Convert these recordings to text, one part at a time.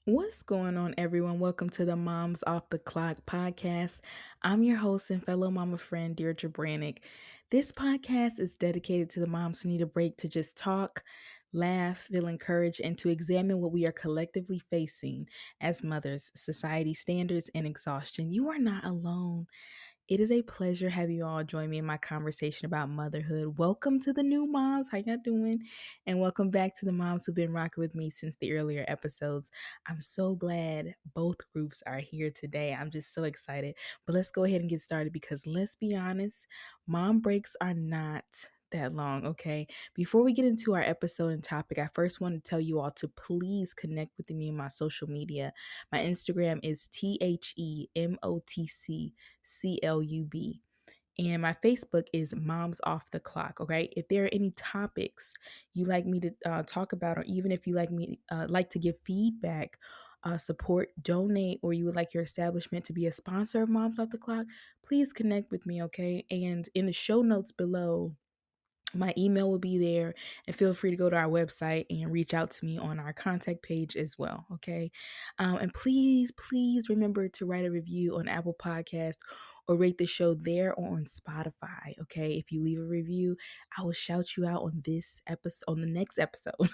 What's going on, everyone? Welcome to the Moms Off the Clock podcast. I'm your host and fellow mama friend, Deirdre Brannick. This podcast is dedicated to the moms who need a break to just talk, laugh, feel encouraged, and to examine what we are collectively facing as mothers, society standards, and exhaustion. You are not alone. It is a pleasure having you all join me in my conversation about motherhood. Welcome to the new moms. How y'all doing? And welcome back to the moms who've been rocking with me since the earlier episodes. I'm so glad both groups are here today. I'm just so excited. But let's go ahead and get started because let's be honest, mom breaks are not that long, okay? Before we get into our episode and topic, I first want to tell you all to please connect with me on my social media. My Instagram is THEMOTCCLUB. And my Facebook is Moms Off the Clock. Okay. If there are any topics you like me to talk about, or even if you like to give feedback, support, donate, or you would like your establishment to be a sponsor of Moms Off the Clock, please connect with me. Okay. And in the show notes below, my email will be there, and feel free to go to our website and reach out to me on our contact page as well. Okay. And please remember to write a review on Apple Podcast or rate the show there or on Spotify. Okay. If you leave a review, I will shout you out on this episode, on the next episode,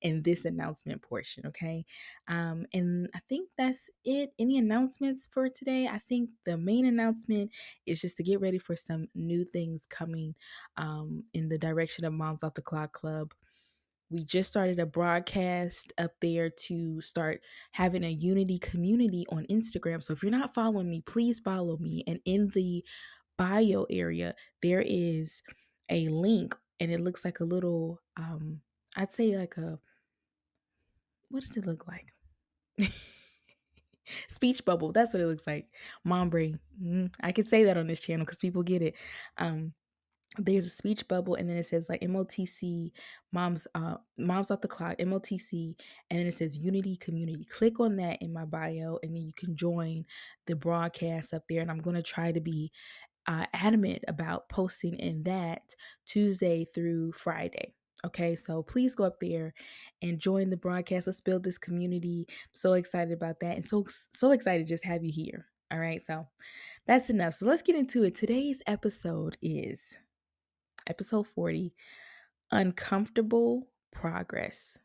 in this announcement portion. Okay. And I think that's it. Any announcements for today? I think the main announcement is just to get ready for some new things coming in the direction of Moms Off the Clock Club. We just started a broadcast up there to start having a unity community on Instagram. So if you're not following me, please follow me. And in the bio area, there is a link, and it looks like a little, I'd say like what does it look like? Speech bubble. That's what it looks like. Mom brain. I can say that on this channel because people get it. There's a speech bubble, and then it says like MOTC, moms off the clock, MOTC, and then it says unity community. Click on that in my bio, and then you can join the broadcast up there. And I'm going to try to be adamant about posting in that Tuesday through Friday. Okay, so please go up there and join the broadcast. Let's build this community. I'm so excited about that, and so excited to just have you here. All right, so that's enough. So let's get into it. Today's episode is episode 40, Uncomfortable Progress.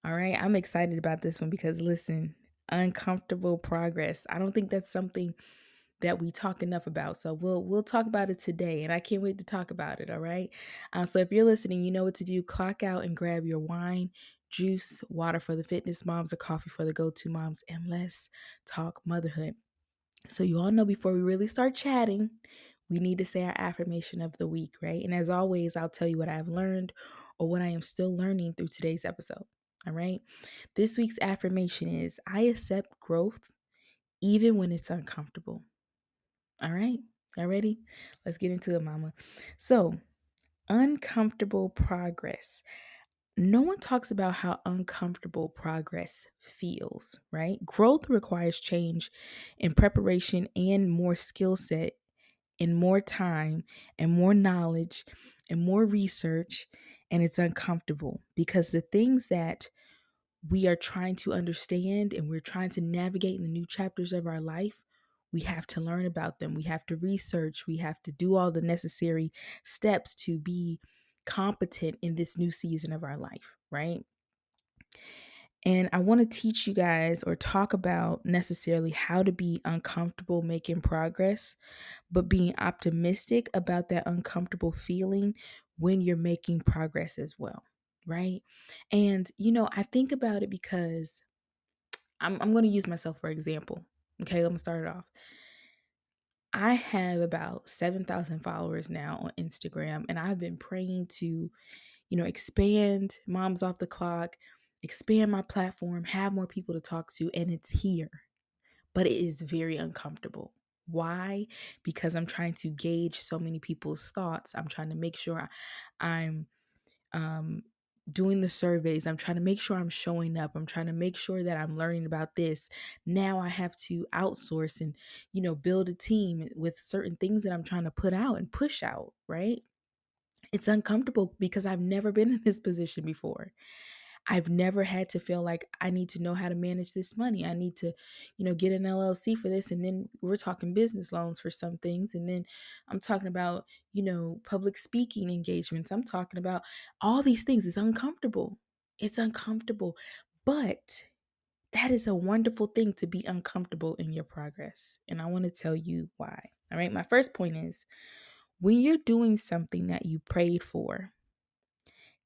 All right, I'm excited about this one because listen, uncomfortable progress. I don't think that's something that we talk enough about. So we'll talk about it today, and I can't wait to talk about it. All right. So if you're listening, you know what to do. Clock out and grab your wine, juice, water for the fitness moms, or coffee for the go-to moms, and let's talk motherhood. So you all know before we really start chatting, we need to say our affirmation of the week, right? And as always, I'll tell you what I've learned or what I am still learning through today's episode. All right. This week's affirmation is I accept growth even when it's uncomfortable. All right. Y'all ready? Let's get into it, mama. So, uncomfortable progress. No one talks about how uncomfortable progress feels, right? Growth requires change and preparation and more skill set and more time and more knowledge and more research. And it's uncomfortable because the things that we are trying to understand and we're trying to navigate in the new chapters of our life, we have to learn about them. We have to research. We have to do all the necessary steps to be competent in this new season of our life, right? And I want to teach you guys or talk about necessarily how to be uncomfortable making progress, but being optimistic about that uncomfortable feeling when you're making progress as well, right? And, I think about it because I'm going to use myself for example. Okay, let me start it off. I have about 7,000 followers now on Instagram, and I've been praying to, expand Moms Off the Clock, expand my platform, have more people to talk to, and it's here. But it is very uncomfortable. Why? Because I'm trying to gauge so many people's thoughts. I'm trying to make sure I'm um, doing the surveys. I'm trying to make sure I'm showing up. I'm trying to make sure that I'm learning about this. Now I have to outsource and, build a team with certain things that I'm trying to put out and push out, right? It's uncomfortable because I've never been in this position before. I've never had to feel like I need to know how to manage this money. I need to, get an LLC for this. And then we're talking business loans for some things. And then I'm talking about, public speaking engagements. I'm talking about all these things. It's uncomfortable. It's uncomfortable. But that is a wonderful thing, to be uncomfortable in your progress. And I want to tell you why. All right. My first point is, when you're doing something that you prayed for,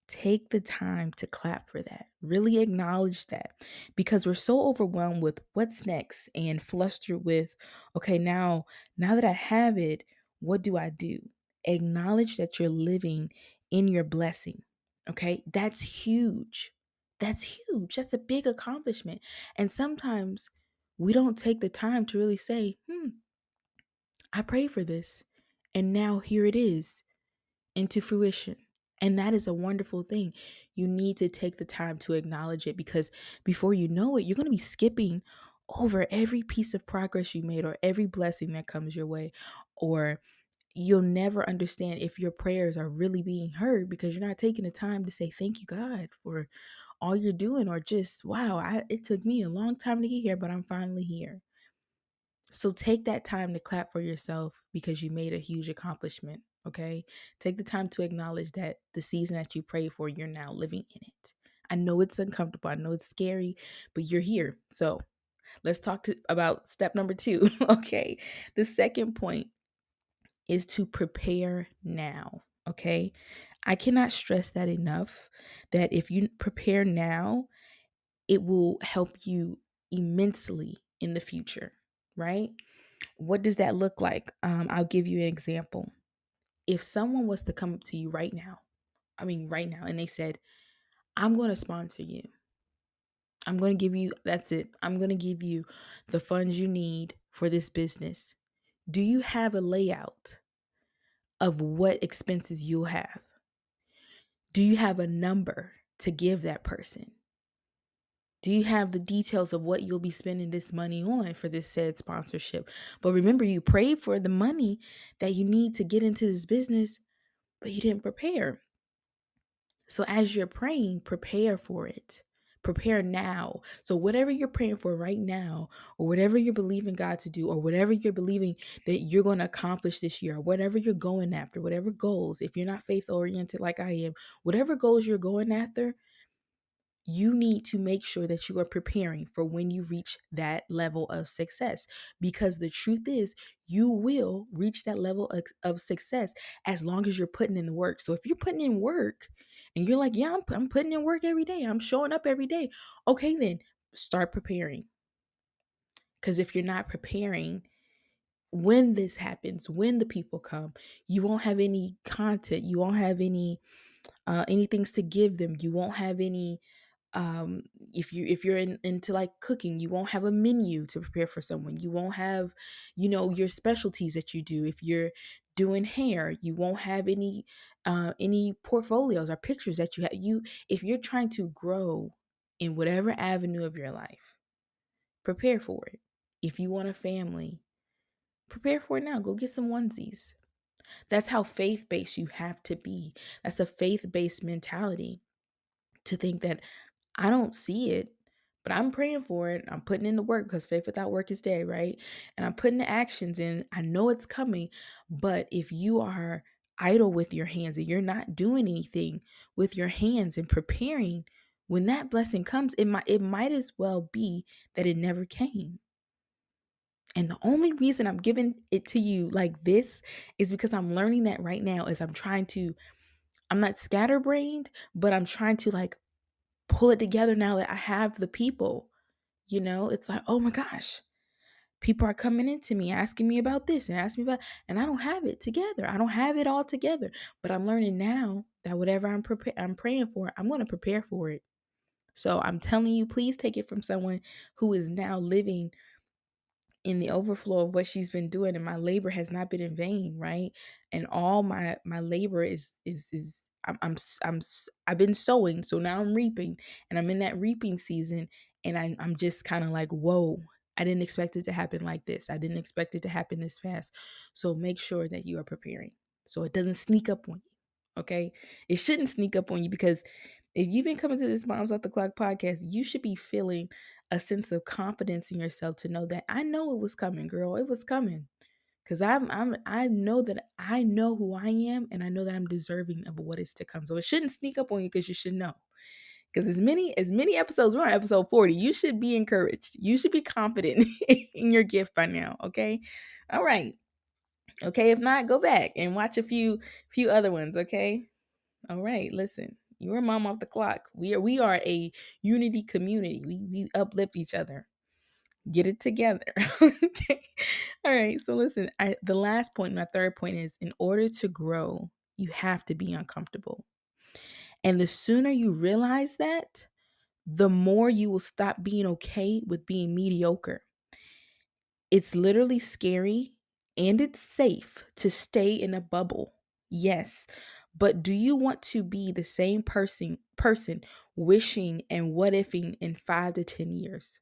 take the time to clap for that. Really acknowledge that, because we're so overwhelmed with what's next and flustered with, okay, now that I have it, what do I do? Acknowledge that you're living in your blessing. Okay? That's huge. That's huge. That's a big accomplishment. And sometimes we don't take the time to really say, I prayed for this, and now here it is into fruition. And that is a wonderful thing. You need to take the time to acknowledge it, because before you know it, you're going to be skipping over every piece of progress you made, or every blessing that comes your way, or you'll never understand if your prayers are really being heard, because you're not taking the time to say thank you, God, for all you're doing, or just, wow, it took me a long time to get here, but I'm finally here. So take that time to clap for yourself, because you made a huge accomplishment. Okay. Take the time to acknowledge that the season that you prayed for, you're now living in it. I know it's uncomfortable. I know it's scary, but you're here. So let's talk about step number 2. Okay. The second point is to prepare now. Okay. I cannot stress that enough, that if you prepare now, it will help you immensely in the future, right? What does that look like? I'll give you an example. If someone was to come up to you right now, and they said, I'm going to sponsor you. I'm going to give you, that's it. I'm going to give you the funds you need for this business. Do you have a layout of what expenses you'll have? Do you have a number to give that person? Do you have the details of what you'll be spending this money on for this said sponsorship? But remember, you prayed for the money that you need to get into this business, but you didn't prepare. So as you're praying, prepare for it. Prepare now. So whatever you're praying for right now, or whatever you're believing God to do, or whatever you're believing that you're going to accomplish this year, or whatever you're going after, whatever goals, if you're not faith oriented like I am, whatever goals you're going after, you need to make sure that you are preparing for when you reach that level of success. Because the truth is, you will reach that level of success as long as you're putting in the work. So if you're putting in work and you're like, yeah, I'm putting in work every day, I'm showing up every day, okay, then start preparing. Because if you're not preparing, when this happens, when the people come, you won't have any content, you won't have any things to give them, you won't have any if you're into like cooking, you won't have a menu to prepare for someone, you won't have your specialties that you do. If you're doing hair, you won't have any portfolios or pictures that you have. If you're trying to grow in whatever avenue of your life, prepare for it. If you want a family, prepare for it now. Go get some onesies. That's how faith-based you have to be. That's a faith-based mentality, to think that I don't see it, but I'm praying for it. I'm putting in the work, because faith without work is dead, right? And I'm putting the actions in. I know it's coming, but if you are idle with your hands and you're not doing anything with your hands and preparing, when that blessing comes, it might as well be that it never came. And the only reason I'm giving it to you like this is because I'm learning that right now, as I'm not scatterbrained, but I'm trying to like pull it together now that I have the people. It's like, oh my gosh, people are coming into me asking me about this and asking me about, and I don't have it together. I don't have it all together, but I'm learning now that whatever I'm praying for, I'm going to prepare for it. So I'm telling you, please take it from someone who is now living in the overflow of what she's been doing, and my labor has not been in vain, right? And all my labor is I've been sowing, so now I'm reaping, and I'm in that reaping season, and I'm just kind of like, whoa, I didn't expect it to happen like this. I didn't expect it to happen this fast. So make sure that you are preparing, so it doesn't sneak up on you. Okay, it shouldn't sneak up on you, because If you've been coming to this Moms Off the Clock podcast, you should be feeling a sense of confidence in yourself to know that I know it was coming, girl. It was coming. Cause I know that I know who I am, and I know that I'm deserving of what is to come. So it shouldn't sneak up on you, because you should know. Because as many episodes, we're on episode 40, you should be encouraged. You should be confident in your gift by now. Okay. All right. Okay. If not, go back and watch a few other ones. Okay. All right. Listen, you're a mom off the clock. We are a unity community. We uplift each other. Get it together. Okay. All right. So listen, the last point, my third point is, in order to grow, you have to be uncomfortable. And the sooner you realize that, the more you will stop being okay with being mediocre. It's literally scary, and it's safe to stay in a bubble. Yes. But do you want to be the same person wishing and what ifing in 5 to 10 years?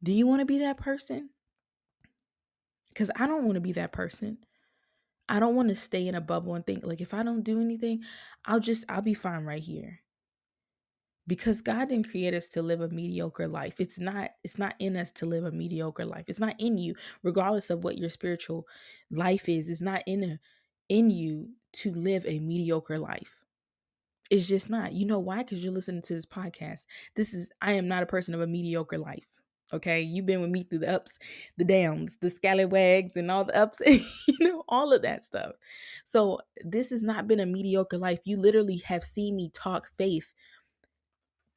Do you want to be that person? Because I don't want to be that person. I don't want to stay in a bubble and think, like, if I don't do anything, I'll be fine right here. Because God didn't create us to live a mediocre life. It's not in us to live a mediocre life. It's not in you, regardless of what your spiritual life is. It's not in you to live a mediocre life. It's just not. You know why? Because you're listening to this podcast. I am not a person of a mediocre life. Okay. You've been with me through the ups, the downs, the scallywags, and all the ups, all of that stuff. So this has not been a mediocre life. You literally have seen me talk faith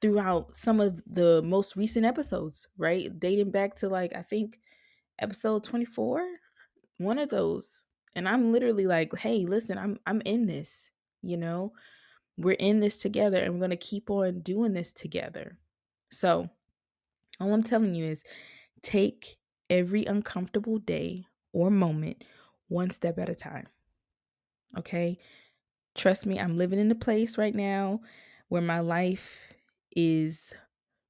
throughout some of the most recent episodes, right? Dating back to, like, I think episode 24, one of those. And I'm literally like, hey, listen, I'm in this, you know? We're in this together, and we're going to keep on doing this together. So, all I'm telling you is, take every uncomfortable day or moment one step at a time. Okay? Trust me, I'm living in a place right now where my life is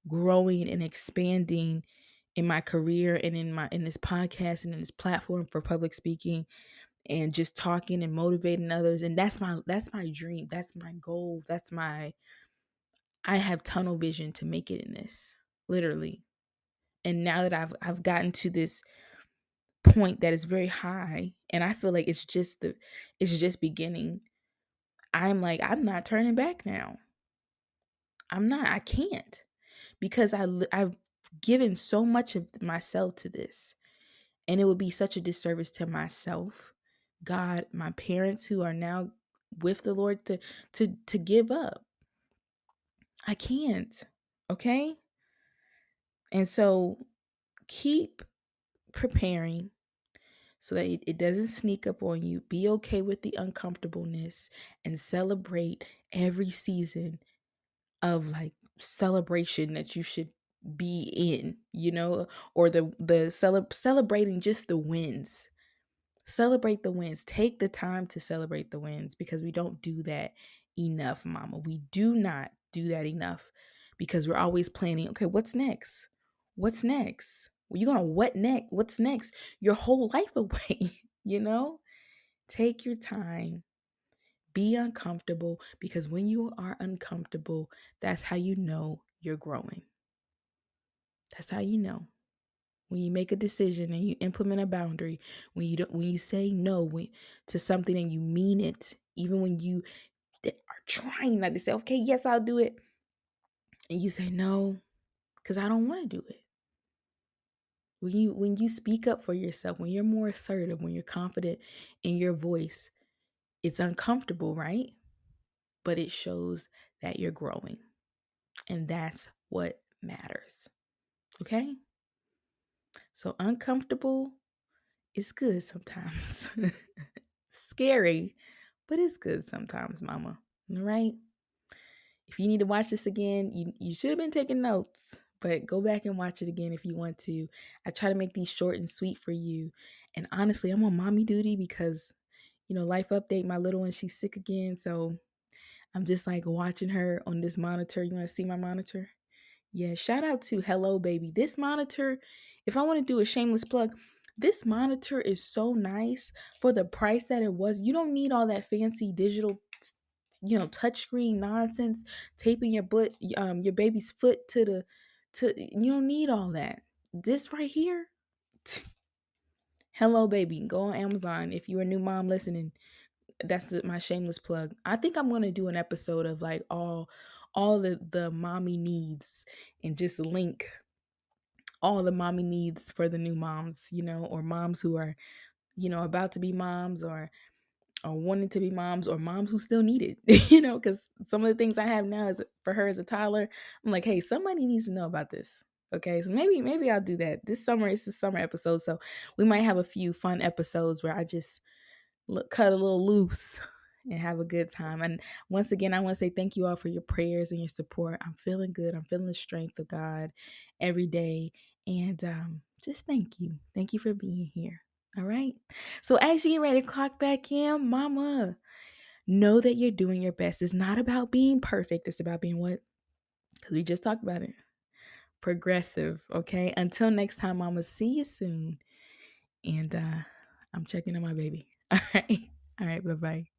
growing and expanding in my career and in this podcast and in this platform for public speaking and just talking and motivating others. And that's my dream. That's my goal. I have tunnel vision to make it in this, literally. And now that I've gotten to this point that is very high, and I feel like it's just beginning. I'm like, I'm not turning back now. I can't, because I've given so much of myself to this, and it would be such a disservice to myself, God, my parents who are now with the Lord, to give up. I can't. Okay? And so keep preparing so that it doesn't sneak up on you. Be okay with the uncomfortableness and celebrate every season of, like, celebration that you should be in, or celebrating just the wins. Celebrate the wins. Take the time to celebrate the wins, because we don't do that enough, mama. We do not do that enough, because we're always planning, okay, what's next? What's next? Well, you're going to what next? What's next? Your whole life away, Take your time. Be uncomfortable, because when you are uncomfortable, that's how you know you're growing. That's how you know. When you make a decision and you implement a boundary, when you say no to something and you mean it, even when you are trying not to say, okay, yes, I'll do it, and you say no, because I don't want to do it. When you speak up for yourself, when you're more assertive, when you're confident in your voice, it's uncomfortable, right? But it shows that you're growing. And that's what matters. Okay? So uncomfortable is good sometimes. Scary, but it's good sometimes, mama. All right? If you need to watch this again, you should have been taking notes, but go back and watch it again if you want to. I try to make these short and sweet for you. And honestly, I'm on mommy duty because, life update, my little one, she's sick again. So I'm just like watching her on this monitor. You want to see my monitor? Yeah, shout out to Hello Baby. This monitor, if I want to do a shameless plug, this monitor is so nice for the price that it was. You don't need all that fancy digital touchscreen nonsense, taping your baby's foot to you don't need all that. This right here, hello baby, go on Amazon. If you're a new mom listening, that's my shameless plug. I think I'm gonna do an episode of like all the mommy needs, and just link all the mommy needs for the new moms, or moms who are, about to be moms, or wanting to be moms, or moms who still need it, because some of the things I have now is for her as a toddler. I'm like, hey, somebody needs to know about this. Okay, so maybe I'll do that this summer. It's the summer episode, so we might have a few fun episodes where I just cut a little loose and have a good time. And once again, I want to say thank you all for your prayers and your support. I'm feeling good. I'm feeling the strength of God every day. And just thank you. Thank you for being here. All right. So as you get ready to clock back in, mama, know that you're doing your best. It's not about being perfect. It's about being what? Because we just talked about it. Progressive. Okay. Until next time, mama, see you soon. And I'm checking on my baby. All right. All right. Bye-bye.